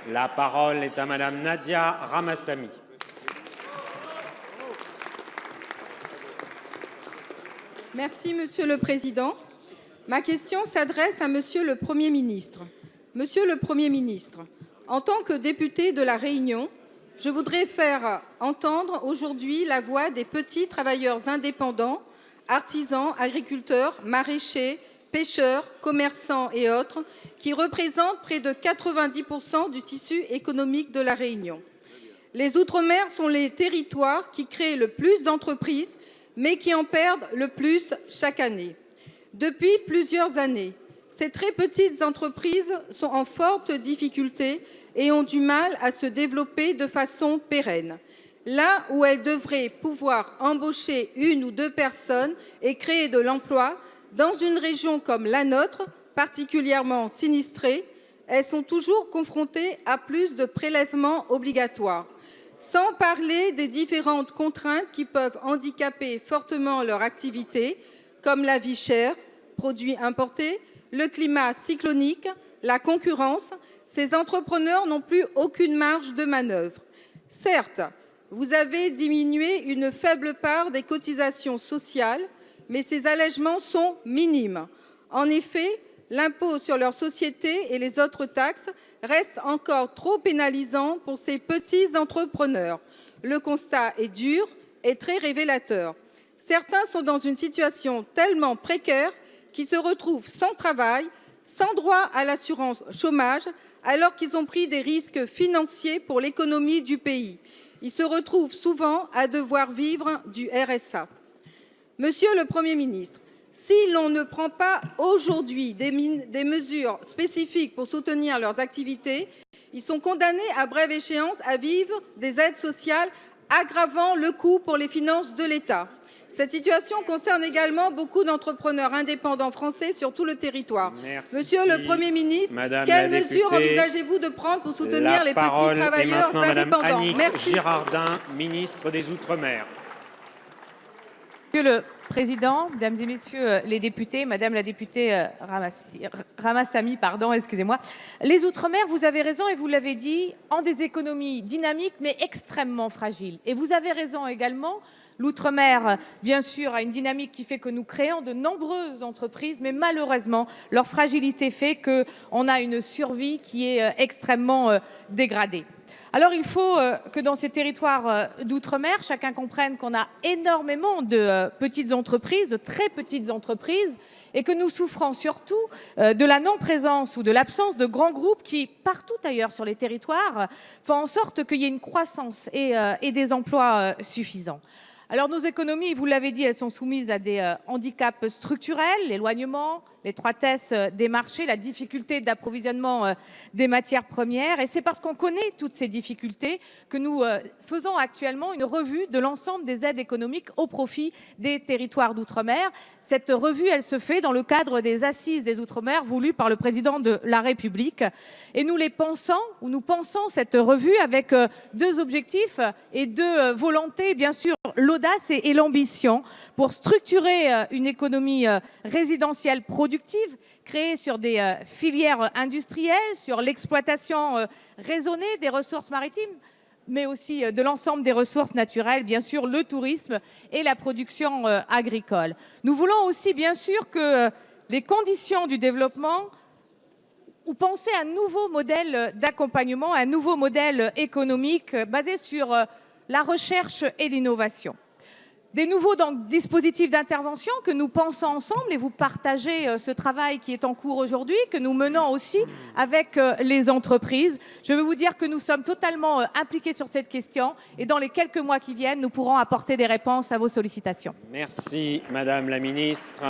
La parole est à Madame Nadia Ramassamy. Merci, Monsieur le Président. Ma question s'adresse à Monsieur le Premier ministre. Monsieur le Premier ministre, en tant que député de La Réunion, je voudrais faire entendre aujourd'hui la voix des petits travailleurs indépendants, artisans, agriculteurs, maraîchers, pêcheurs, commerçants et autres, qui représentent près de 90% du tissu économique de La Réunion. Les Outre-mer sont les territoires qui créent le plus d'entreprises, mais qui en perdent le plus chaque année. Depuis plusieurs années, ces très petites entreprises sont en forte difficulté et ont du mal à se développer de façon pérenne. Là où elles devraient pouvoir embaucher 1 ou 2 personnes et créer de l'emploi, dans une région comme la nôtre, particulièrement sinistrée, elles sont toujours confrontées à plus de prélèvements obligatoires. Sans parler des différentes contraintes qui peuvent handicaper fortement leur activité, comme la vie chère, produits importés, le climat cyclonique, la concurrence, ces entrepreneurs n'ont plus aucune marge de manœuvre. Certes, vous avez diminué une faible part des cotisations sociales, mais ces allègements sont minimes. En effet, l'impôt sur leurs sociétés et les autres taxes restent encore trop pénalisants pour ces petits entrepreneurs. Le constat est dur et très révélateur. Certains sont dans une situation tellement précaire qu'ils se retrouvent sans travail, sans droit à l'assurance chômage, alors qu'ils ont pris des risques financiers pour l'économie du pays. Ils se retrouvent souvent à devoir vivre du RSA. Monsieur le Premier ministre, si l'on ne prend pas aujourd'hui des mesures spécifiques pour soutenir leurs activités, ils sont condamnés à brève échéance à vivre des aides sociales, aggravant le coût pour les finances de l'État. Cette situation concerne également beaucoup d'entrepreneurs indépendants français sur tout le territoire. Merci. Monsieur le Premier ministre, Madame quelles la mesures députée, envisagez-vous de prendre pour soutenir les petits travailleurs Madame indépendants? Annick Merci. Girardin, ministre des Outre-mer. Monsieur le Président, Mesdames et Messieurs les députés, Madame la députée Ramassamy, excusez-moi. Les Outre-mer, vous avez raison et vous l'avez dit, ont des économies dynamiques mais extrêmement fragiles. Et vous avez raison également, l'Outre-mer, bien sûr, a une dynamique qui fait que nous créons de nombreuses entreprises, mais malheureusement, leur fragilité fait qu'on a une survie qui est extrêmement dégradée. Alors il faut que dans ces territoires d'outre-mer, chacun comprenne qu'on a énormément de petites entreprises, de très petites entreprises, et que nous souffrons surtout de la non-présence ou de l'absence de grands groupes qui, partout ailleurs sur les territoires, font en sorte qu'il y ait une croissance et des emplois suffisants. Alors nos économies, vous l'avez dit, elles sont soumises à des handicaps structurels, l'éloignement, l'étroitesse des marchés, la difficulté d'approvisionnement des matières premières. Et c'est parce qu'on connaît toutes ces difficultés que nous faisons actuellement une revue de l'ensemble des aides économiques au profit des territoires d'outre-mer. Cette revue, elle se fait dans le cadre des assises des outre-mer voulues par le président de la République. Et nous pensons cette revue avec 2 objectifs et 2 volontés, bien sûr, l'audace et l'ambition pour structurer une économie résidentielle productive, créée sur des filières industrielles, sur l'exploitation raisonnée des ressources maritimes, mais aussi de l'ensemble des ressources naturelles, bien sûr le tourisme et la production agricole. Nous voulons aussi, bien sûr, que les conditions du développement ou penser à un nouveau modèle d'accompagnement, un nouveau modèle économique basé sur la recherche et l'innovation. Des nouveaux dispositifs d'intervention que nous pensons ensemble, et vous partagez ce travail qui est en cours aujourd'hui, que nous menons aussi avec les entreprises. Je veux vous dire que nous sommes totalement impliqués sur cette question et dans les quelques mois qui viennent, nous pourrons apporter des réponses à vos sollicitations. Merci, Madame la ministre.